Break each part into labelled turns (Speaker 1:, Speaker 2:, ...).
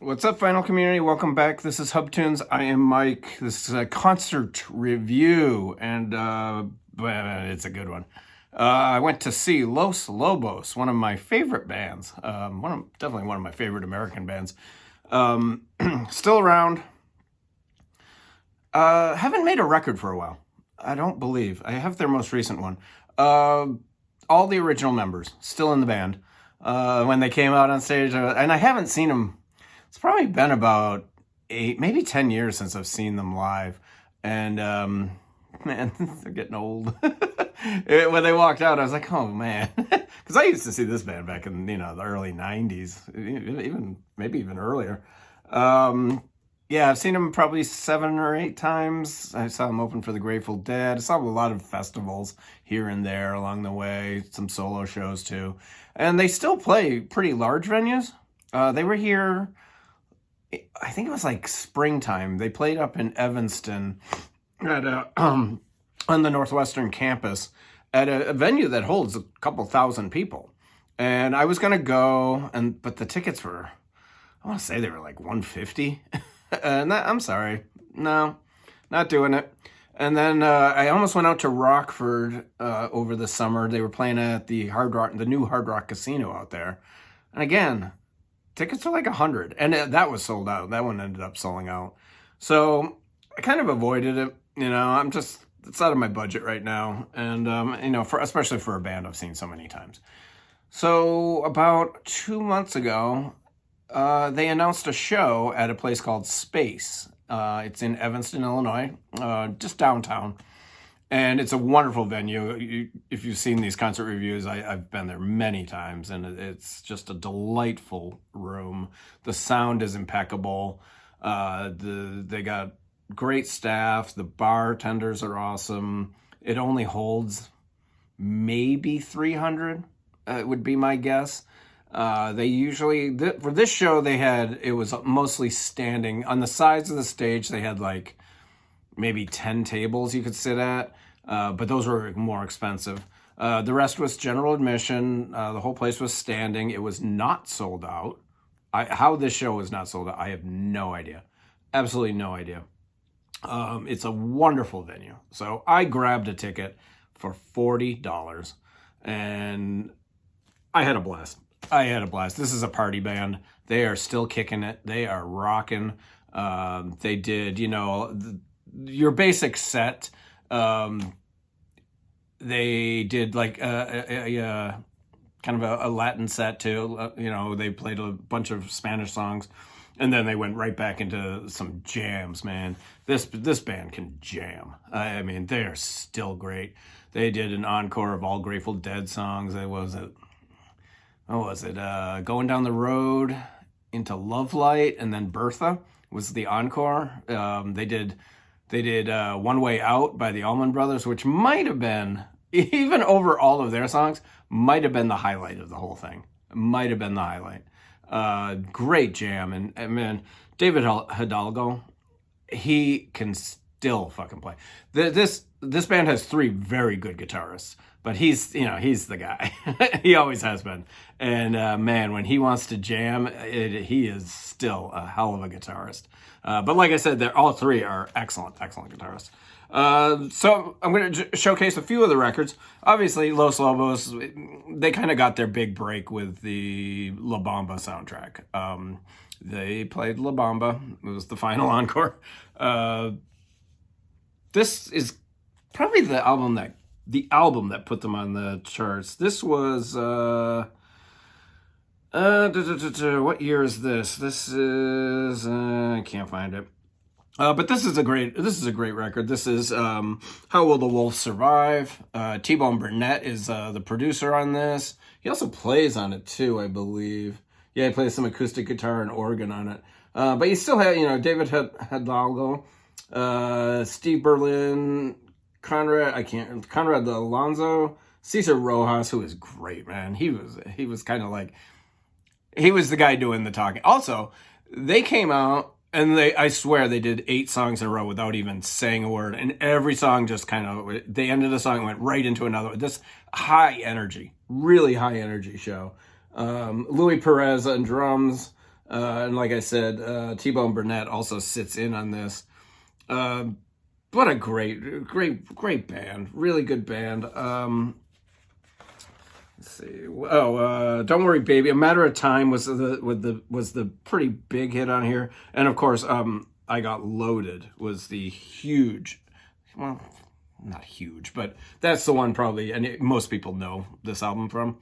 Speaker 1: What's up, Final Community? Welcome back. This is HubTunes. I am Mike. This is a concert review, and it's a good one. I went to see Los Lobos, one of my favorite bands. Definitely one of my favorite American bands. Still around. Haven't made a record for a while. I don't believe. I have their most recent one. All the original members still in the band. When they came out on stage, and I haven't seen them. It's probably been about 8, maybe 10 years since I've seen them live. And, man, they're getting old. When they walked out, I was like, oh, man. Because I used to see this band back in, the early 90s, maybe even earlier. Yeah, I've seen them probably 7 or 8 times. I saw them open for the Grateful Dead. I saw a lot of festivals here and there along the way, some solo shows too. And they still play pretty large venues. They were here, I think it was like springtime. They played up in Evanston at on the Northwestern campus at a venue that holds a couple thousand people. And I was going to go, but the tickets were, I want to say they were like $150. I'm sorry. No, not doing it. And then I almost went out to Rockford over the summer. They were playing at the new Hard Rock Casino out there. And again, tickets are like $100, and that was sold out. That one ended up selling out. So I kind of avoided it. It's out of my budget right now. And, especially for a band I've seen so many times. So about 2 months ago, they announced a show at a place called Space. It's in Evanston, Illinois, just downtown. And it's a wonderful venue. If you've seen these concert reviews, I've been there many times, and it's just a delightful room. The sound is impeccable. They got great staff. The bartenders are awesome. It only holds maybe 300, would be my guess. They usually, for this show, it was mostly standing. On the sides of the stage, they had like maybe 10 tables you could sit at, but those were more expensive. The rest was general admission. The whole place was standing. It was not sold out. How this show was not sold out, I have no idea. Absolutely no idea. It's a wonderful venue. So I grabbed a ticket for $40, and I had a blast. This is a party band. They are still kicking it. They are rocking. They did, your basic set. They did like a kind of a Latin set too. They played a bunch of Spanish songs, and then they went right back into some jams. Man, this band can jam. I mean, they are still great. They did an encore of all Grateful Dead songs. Going Down the Road into Love Light, and then Bertha was the encore. They did One Way Out by the Allman Brothers, which might have been, even over all of their songs, might have been the highlight of the whole thing. Might have been the highlight. Great jam. And man, David Hidalgo, he can still fucking play. This band has 3 very good guitarists, but he's the guy. He always has been. And man, when he wants to jam, he is still a hell of a guitarist. But like I said, all 3 are excellent guitarists. So I'm going to showcase a few of the records. Obviously, Los Lobos, they kind of got their big break with the La Bamba soundtrack. They played La Bamba. It was the final encore. This is probably the album that put them on the charts. This was what year is this? This is I can't find it. But this is a great record. This is How Will the Wolf Survive? T-Bone Burnett is the producer on this. He also plays on it too, I believe. Yeah, he plays some acoustic guitar and organ on it. But you still have, David Hidalgo, Steve Berlin, Conrad Alonso, Cesar Rojas, who is great, man. He was kind of like, he was the guy doing the talking. Also, they came out and I swear they did 8 songs in a row without even saying a word. And every song just they ended the song and went right into another. This really high energy show. Louis Perez on drums, And like I said, T-Bone Burnett also sits in on this. What a great band. Really good band. Let's see. Oh, Don't Worry Baby. A Matter of Time was the pretty big hit on here. And of course, I Got Loaded was the huge, well, not huge, but that's the one probably, and most people know this album from.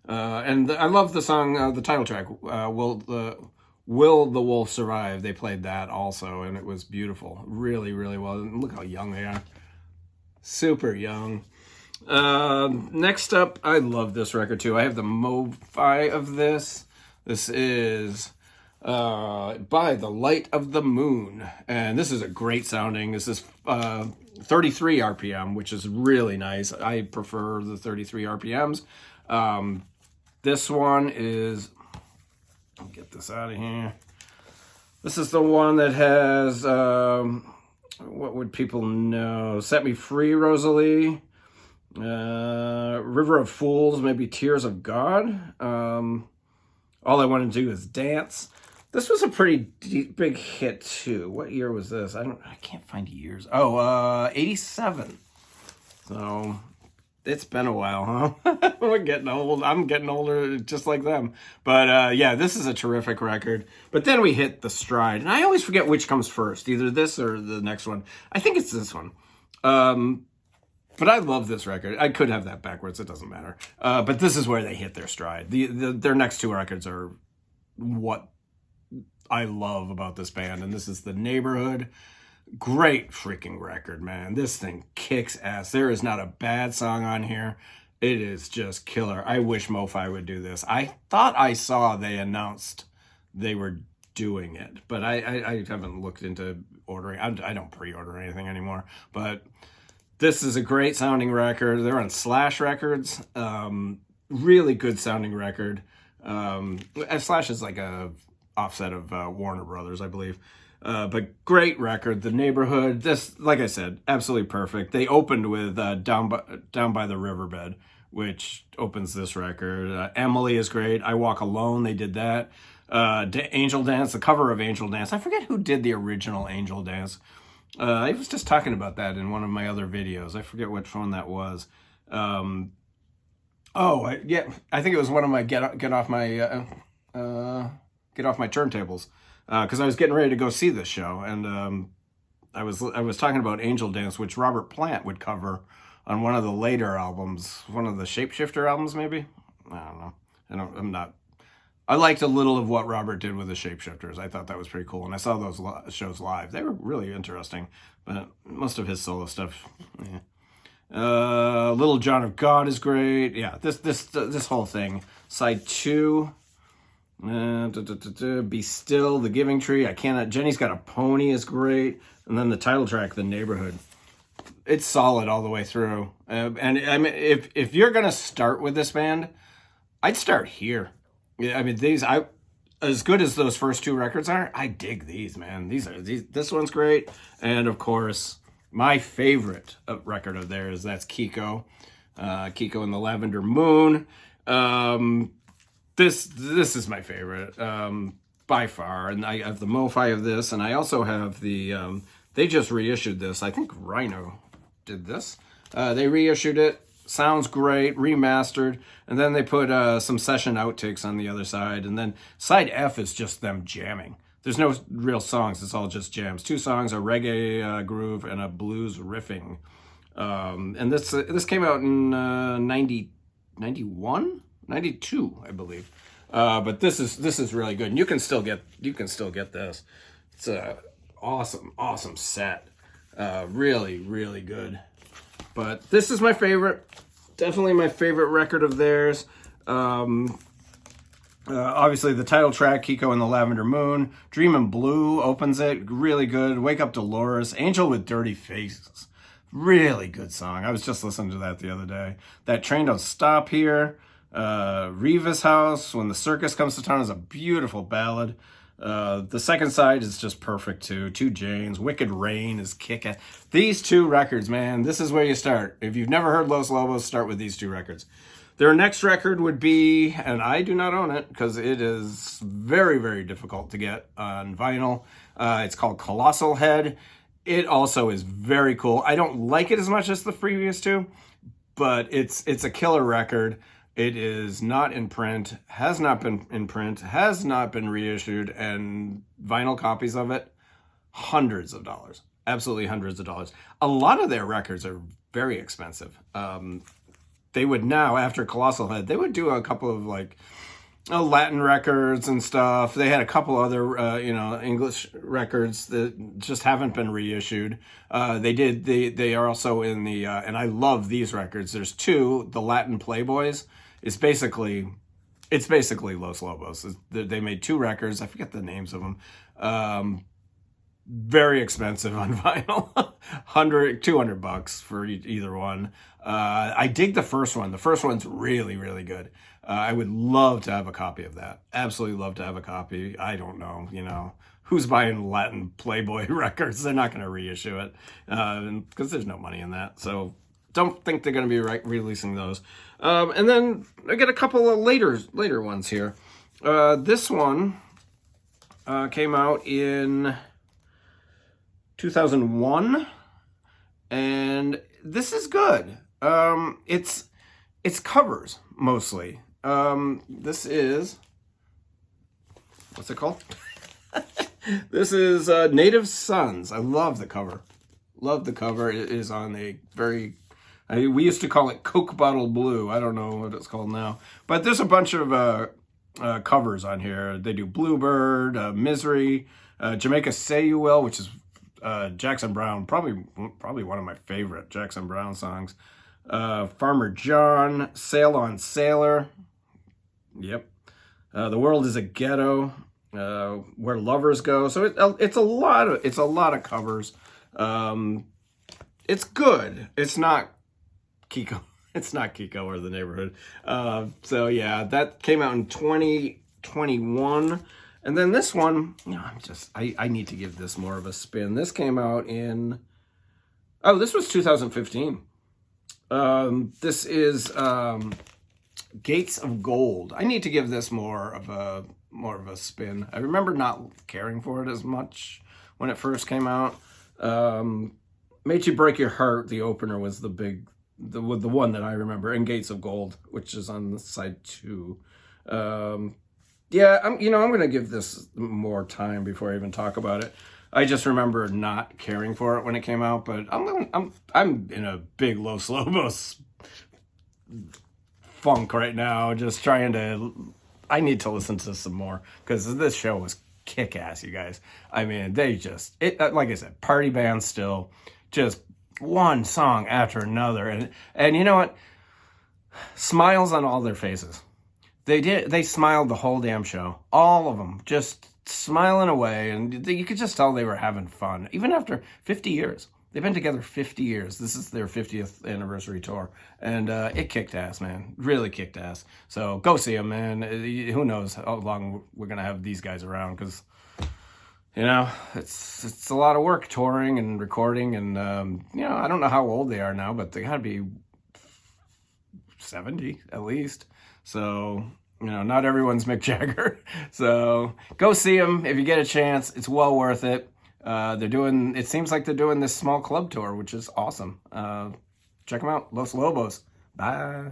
Speaker 1: And I love the song, the title track, Will the Wolf Survive? They played that also, and it was beautiful. Really, really well. And look how young they are. Super young. Next up, I love this record too. I have the Mo-Fi of this. This is By the Light of the Moon. And this is a great sounding. This is 33 RPM, which is really nice. I prefer the 33 RPMs. This one is, I'll get this out of here. This is the one that has, what would people know? Set Me Free, Rosalie. River of Fools, maybe Tears of God. All I Want to Do Is Dance. This was a pretty big hit too. What year was this? I can't find years. Oh, 87. So it's been a while, huh? We're getting old. I'm getting older just like them. But yeah, this is a terrific record. But then we hit the stride. And I always forget which comes first, either this or the next one. I think it's this one. But I love this record. I could have that backwards. It doesn't matter. But this is where they hit their stride. Their next two records are what I love about this band. And this is The Neighborhood. Great freaking record, man. This thing kicks ass. There is not a bad song on here. It is just killer. I wish Mo-Fi would do this. I thought I saw they announced they were doing it, but I haven't looked into ordering. I don't pre-order anything anymore, but this is a great sounding record. They're on Slash Records. Really good sounding record. Slash is like a offset of Warner Brothers, I believe. But great record. The Neighborhood. This, like I said, absolutely perfect. They opened with Down by the Riverbed, which opens this record. Emily is great. I Walk Alone. They did that. Angel Dance, the cover of Angel Dance. I forget who did the original Angel Dance. I was just talking about that in one of my other videos. I forget which one that was. Yeah, I think it was one of my get off my turntables, because I was getting ready to go see this show, and I was talking about Angel Dance, which Robert Plant would cover on one of the later albums, one of the Shapeshifter albums, maybe. I don't know. I liked a little of what Robert did with the Shapeshifters. I thought that was pretty cool, and I saw those shows live. They were really interesting, but most of his solo stuff, yeah. Little John of God is great. Yeah, this whole thing. Side 2, Be Still, The Giving Tree. Jenny's Got a Pony is great, and then the title track, The Neighborhood. It's solid all the way through. And I mean, if you're gonna start with this band, I'd start here. Yeah, I mean, as good as those first two records are, I dig these, man. This one's great. And of course, my favorite record of theirs, that's Kiko. Kiko and the Lavender Moon. This is my favorite, by far. And I have the Mo-Fi of this, and I also have the, they just reissued this. I think Rhino did this. They reissued it. Sounds great, remastered, and then they put some session outtakes on the other side, and then side F is just them jamming. There's no real songs, it's all just jams. 2 songs, a reggae groove and a blues riffing. And this came out in 91? 92, I believe. But this is really good, and you can still get this. It's a awesome set. Really, really good. But this is my favorite, definitely my favorite record of theirs. Obviously, the title track, Kiko and the Lavender Moon. Dreamin' Blue opens it, really good. Wake Up Dolores. Angel with Dirty Faces, really good song. I was just listening to that the other day. That Train Don't Stop Here. Reva's House, When the Circus Comes to Town is a beautiful ballad. The second side is just perfect too. 2 Janes. Wicked Rain is kicking. These 2 records, man, this is where you start. If you've never heard Los Lobos, start with these 2 records. Their next record would be, and I do not own it because it is very, very difficult to get on vinyl. It's called Colossal Head. It also is very cool. I don't like it as much as the previous 2, but it's a killer record. It is not in print, has not been in print, has not been reissued, and vinyl copies of it, hundreds of dollars. Absolutely hundreds of dollars. A lot of their records are very expensive. They would now, after Colossal Head, they would do a couple of like Latin records and stuff. They had a couple other, English records that just haven't been reissued. They are also in the, and I love these records. There's 2, the Latin Playboys. It's basically Los Lobos. They made 2 records. I forget the names of them. Very expensive on vinyl. $200 for either one. I dig the first one. The first one's really, really good. I would love to have a copy of that. Absolutely love to have a copy. I don't know, who's buying Latin Playboy records? They're not going to reissue it because there's no money in that. So don't think they're going to be releasing those. And then I get a couple of later ones here. This one came out in 2001, and this is good. It's covers mostly. This is, what's it called? This is Native Sons. I love the cover. Love the cover. It is on a very, we used to call it Coke Bottle Blue. I don't know what it's called now. But there's a bunch of covers on here. They do Bluebird, Misery, Jamaica Say You Will, which is Jackson Browne, probably one of my favorite Jackson Browne songs. Farmer John, Sail on Sailor. Yep. The World is a Ghetto. Where Lovers Go. So it's a lot of covers. It's good. It's not Kiko. It's not Kiko or The Neighborhood. So yeah, that came out in 2021. And then this one, I need to give this more of a spin. This came out in, this was 2015. This is Gates of Gold. I need to give this more of a spin. I remember not caring for it as much when it first came out. Made You Break Your Heart, the opener, was the one that I remember, and Gates of Gold, which is on the side 2. Yeah, I'm gonna give this more time before I even talk about it. I just remember not caring for it when it came out, but I'm in a big Los Lobos funk right now, just trying to. I need to listen to some more because this show was kick-ass, you guys. I mean, like I said, party band still, just one song after another, and you know what? Smiles on all their faces. They smiled the whole damn show. All of them, just smiling away, and you could just tell they were having fun. Even after 50 years. They've been together 50 years. This is their 50th anniversary tour. And it kicked ass, man. Really kicked ass. So go see them, man. Who knows how long we're going to have these guys around, because, it's a lot of work touring and recording. And, I don't know how old they are now, but they got to be 70 at least. So, not everyone's Mick Jagger. So go see them if you get a chance. It's well worth it. It seems like they're doing this small club tour, which is awesome. Check them out. Los Lobos. Bye.